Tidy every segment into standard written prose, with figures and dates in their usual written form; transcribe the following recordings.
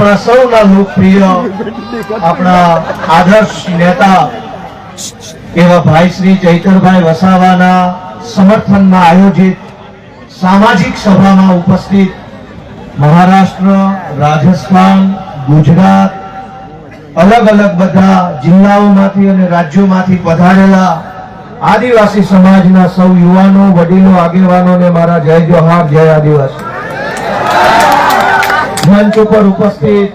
આપણા સૌના લોકપ્રિય આપણા આદર્શ નેતા એવા ભાઈ શ્રી ચૈતરભાઈ વસાવાના સમર્થનમાં આયોજિત સામાજિક સભામાં ઉપસ્થિત મહારાષ્ટ્ર, રાજસ્થાન, ગુજરાત, અલગ અલગ બધા જિલ્લાઓમાંથી અને રાજ્યોમાંથી પધારેલા આદિવાસી સમાજના સૌ યુવાનો, વડીલો, આગેવાનોને મારા જય જોહાર, જય આદિવાસી. મંચ ઉપર ઉપસ્થિત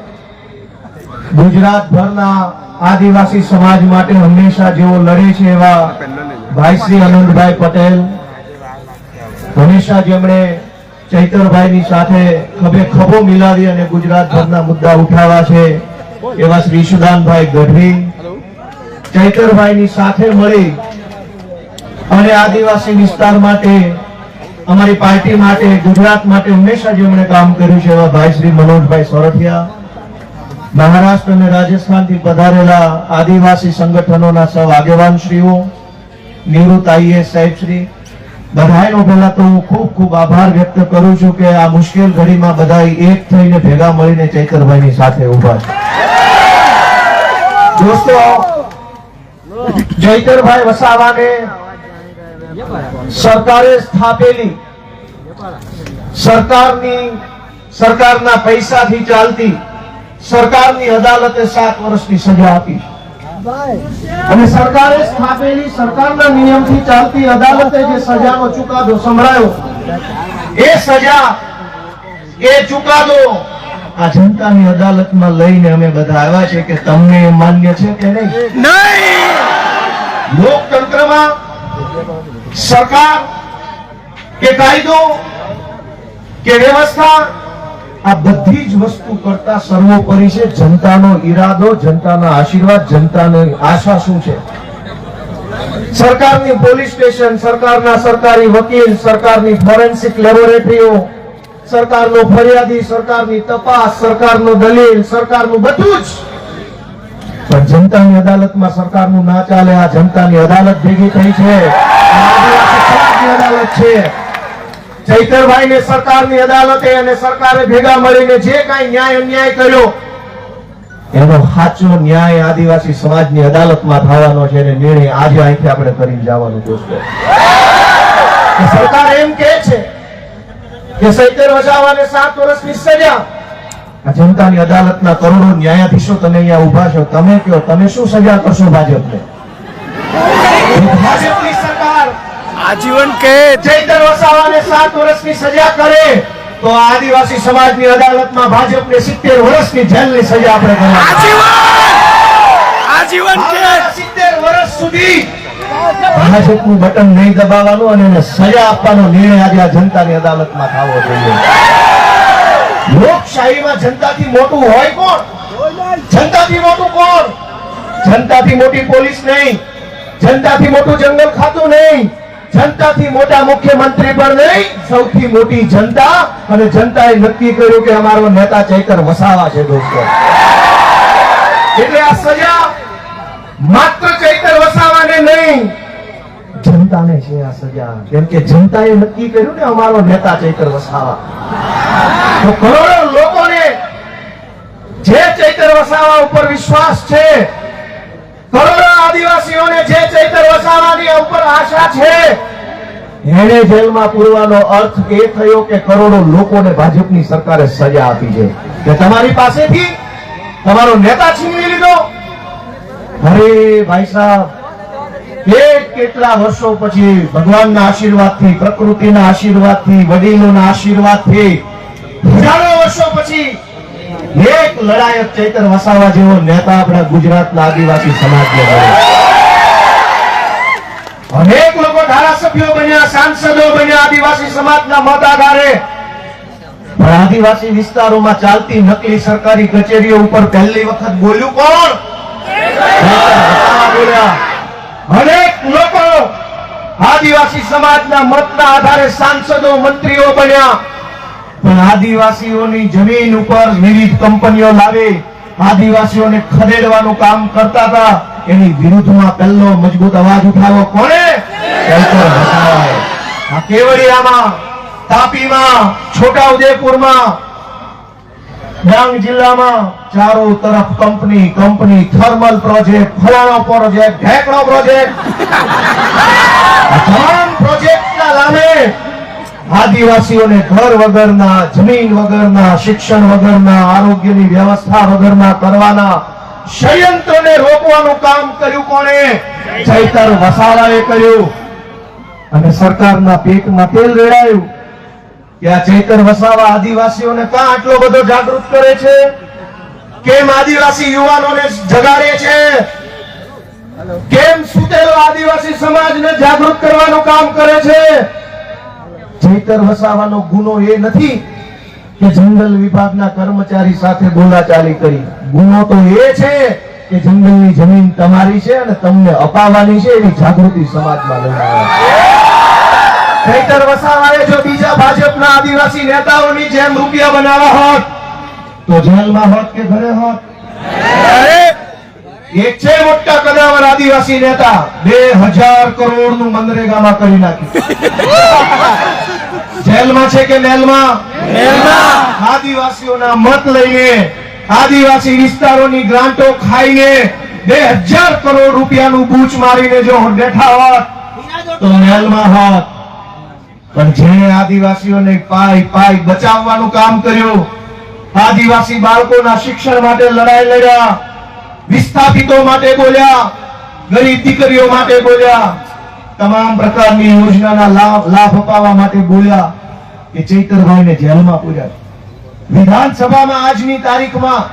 ગુજરાતભરના આદિવાસી સમાજ માટે હંમેશા જેઓ લડે છે એવા ભાઈ શ્રી અનંતભાઈ પટેલ, હંમેશા જેમણે ચૈતરભાઈની સાથે ખભે ખભો મિલાવી અને ગુજરાતભરના મુદ્દા ઉઠાવ્યા છે એવા શ્રી ઈશુદાનભાઈ ગઢવી, ચૈતરભાઈની સાથે મળી અને આદિવાસી વિસ્તાર માટે, અમારી પાર્ટી માટે, ગુજરાત માટે હંમેશા જેમણે કામ કર્યું છે એવા ભાઈ શ્રી મનોજભાઈ સોરઠિયા, મહારાષ્ટ્ર અને રાજસ્થાનથી પધારેલા આદિવાસી સંગઠનોના સૌ આગેવાનશ્રીઓ, નિવૃત્ત આઈએએસ સાહેબશ્રી, બધાનો પહેલા તો હું ખૂબ ખૂબ આભાર વ્યક્ત કરું છું કે આ મુશ્કેલ ઘડીમાં બધા એક થઈને ભેગા મળીને ચૈતરભાઈની સાથે ઉભા છે. દોસ્તો, ચૈતરભાઈ વસાવાને સરકારે સ્થાપેલી સરકારના પૈસાથી ચાલતી સરકારની અદાલતે 7 વર્ષની સજા આપી અને સરકારે સ્થાપેલી સરકારના નિયમથી ચાલતી અદાલતે જે સજાનો ચુકાદો સંભળાયો, એ સજા, એ ચુકાદો આ જનતાની અદાલતમાં લઈને અમે બધા આવ્યા છે કે તમને એ માન્ય છે કે નહીં? લોકતંત્રમાં સરકાર કે કાયદો કે વ્યવસ્થા આ બધી જ વસ્તુ કરતા સર્વોપરી છે જનતાનો ઈરાદો, જનતાના આશીર્વાદ, જનતાની આશા શું છે. સરકારની પોલીસ સ્ટેશન, સરકારના સરકારી વકીલ, સરકારની ફોરેન્સિક લેબોરેટરીઓ, સરકારનો ફરિયાદી, સરકારની તપાસ, સરકારનો દલીલ, સરકારનું બધું જ, પણ જનતાની અદાલતમાં સરકારનું ના ચાલે. આ જનતાની અદાલત ભેગી થઈ છે, આદિવાસી સમાજની અદાલત છે. ચૈતરભાઈને સરકારની અદાલતે અને સરકારે ભેગા મળીને જે કાંઈ ન્યાય અન્યાય કર્યો એનો સાચો ન્યાય આદિવાસી સમાજની અદાલતમાં થવાનો છે અને નિર્ણય આજે અહીંથી આપણે કરી જવાનું. દોસ્તો, સરકાર એમ કહે છે કે ચૈતર વસાવાને 7 વર્ષની સજા, આ જનતાની અદાલતના કરોડો ન્યાયાધીશો તમે અહીંયા ઉભા છો, તમે કહો તમે શું સજા કરશો ભાજપને? ભાજપની સરકાર આજીવન કે ચૈતર વસાવાને 7 વર્ષની સજા કરે તો આદિવાસી સમાજની અદાલતમાં ભાજપને 70 વર્ષની જેલની સજા આપણે કરવાની. આજીવન કે 70 વર્ષ સુધી ભાજપનું બટન નહીં દબાવવાનું અને એને સજા આપવાનો નિર્ણય આજે આ જનતાની અદાલતમાં થવો જોઈએ. લોકશાહીમાં જનતાથી મોટું હોય કોણ? જનતાથી મોટું કોણ? જનતાથી મોટી પોલીસ નહીં, જનતાથી મોટું જંગલ ખાતું નહીં, જનતાથી મોટા મુખ્યમંત્રી પણ નહીં, સૌથી મોટી જનતા. અને જનતાએ નક્કી કર્યું કે અમારો નેતા ચૈતર વસાવા છે. દોસ્તો, એટલે આ સજા માત્ર ચૈતર વસાવાને નહીં, જનતાને છે આ સજા. કેમ કે જનતાએ નક્કી કર્યું ને અમારો નેતા ચૈતર વસાવા. તો કરોડો લોકોને જે ચૈતર વસાવા ઉપર વિશ્વાસ છે, કરોડો આદિવાસીઓને જે ચૈતર વસાવાની ઉપર આશા છે, એને જેલમાં પૂરવાનો અર્થ એ થયો કે કરોડો લોકોને ભાજપની સરકારે સજા આપી છે કે તમારી પાસેથી તમારો નેતા છીનવી લીધો. અરે ભાઈ સાહેબ, કેટલા વર્ષો પછી ભગવાનના આશીર્વાદથી, પ્રકૃતિના આશીર્વાદથી, વડીલોના આશીર્વાદથી હજારો વર્ષો પછી એક લડાયક ચૈતર વસાવા જેવો નેતા આપણા ગુજરાતના આદિવાસી સમાજને મળ્યો. અનેક લોકો ધારાસભ્યો બન્યા, સાંસદો બન્યા આદિવાસી સમાજના મત આધારે, પણ આદિવાસી વિસ્તારોમાં ચાલતી નકલી સરકારી કચેરીઓ ઉપર પહેલી વખત બોલ્યું કોણ? બોલ્યા. અનેક લોકો આદિવાસી સમાજના મતના આધારે સાંસદો, મંત્રીઓ બન્યા, પણ આદિવાસીઓની જમીન ઉપર વિવિધ કંપનીઓ લાવી આદિવાસીઓને ખદેડવાનું કામ કરતા હતા. એની વિરુદ્ધમાં પહેલો મજબૂત અવાજ ઉઠાવ્યો કોણે? ચૈતર વસાવાએ. આ કેવડિયામાં, તાપીમાં, છોટાઉદેપુરમાં ડાંગ જિલ્લામાં ચારો તરફ કંપની કંપની, થર્મલ પ્રોજેક્ટ, ફલાણો પ્રોજેક્ટ, ઢેકણો પ્રોજેક્ટ, આ તમામ પ્રોજેક્ટના નામે આદિવાસીઓને ઘર વગરના, જમીન વગરના, શિક્ષણ વગરના, આરોગ્યની વ્યવસ્થા વગરના કરવાના ષડયંત્રને રોકવાનું કામ કર્યું કોણે? ચૈતર વસાવાએ કર્યું. અને સરકારના પેટમાં તેલ રેડાયું કે આ ચૈતર વસાવા આદિવાસીઓને ક્યાં આટલો બધો જાગૃત કરે છે? કેમ આદિવાસી યુવાનોને જગાડે છે? કેમ સુતેલો આદિવાસી સમાજને જાગૃત કરવાનું કામ કરે છે? ચૈતર વસાવાનો ગુનો એ નથી કે જંગલ વિભાગના કર્મચારી સાથે બોલાચાલી કરી. ગુનો તો એ છે કે જંગલની જમીન તમારી છે અને તમને અપાવવાની છે એવી જાગૃતિ સમાજમાં લઈને ચૈતર વસાવાએ જો બીજા ભાજપના આદિવાસી નેતાઓની જેમ રૂપિયા બનાવ્યા હોત તો જેલમાં હોત કે ઘરે હોત? એક છે મોટા કદાવર આદિવાસી નેતા, 2000 કરોડનું મનરેગામાં કરી નાખ્યું. જેલમાં છે કે મેલમાં? આદિવાસીઓના મત લઈને, આદિવાસી વિસ્તારોની ગ્રાન્ટો ખાઈને 2000 કરોડ રૂપિયાનું બૂચ મારીને જો બેઠા હોત તો મેલમાં હોત. પણ જેણે આદિવાસીઓને પાય બચાવવાનું કામ કર્યું, આદિવાસી બાળકોના શિક્ષણ માટે લડાઈ લડ્યા, વિસ્થાપિતો માટે બોલ્યા, ગરીબ દીકરીઓ માટે બોલ્યા, તમામ પ્રકારની યોજનાના લાભ અપાવવા માટે બોલ્યા, એ ચૈતરભાઈને જેલમાં પૂર્યા. વિધાનસભામાં આજની તારીખમાં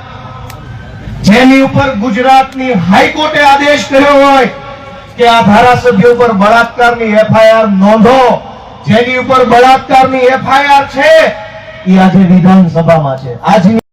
જેની ઉપર ગુજરાતની હાઈકોર્ટે આદેશ કર્યો હોય કે આ ધારાસભ્ય ઉપર બળાત્કારની એફઆઈઆર નોંધો, જેની ઉપર બળાત્કારની એફઆઈઆર છે એ આજે વિધાનસભામાં છે. આજની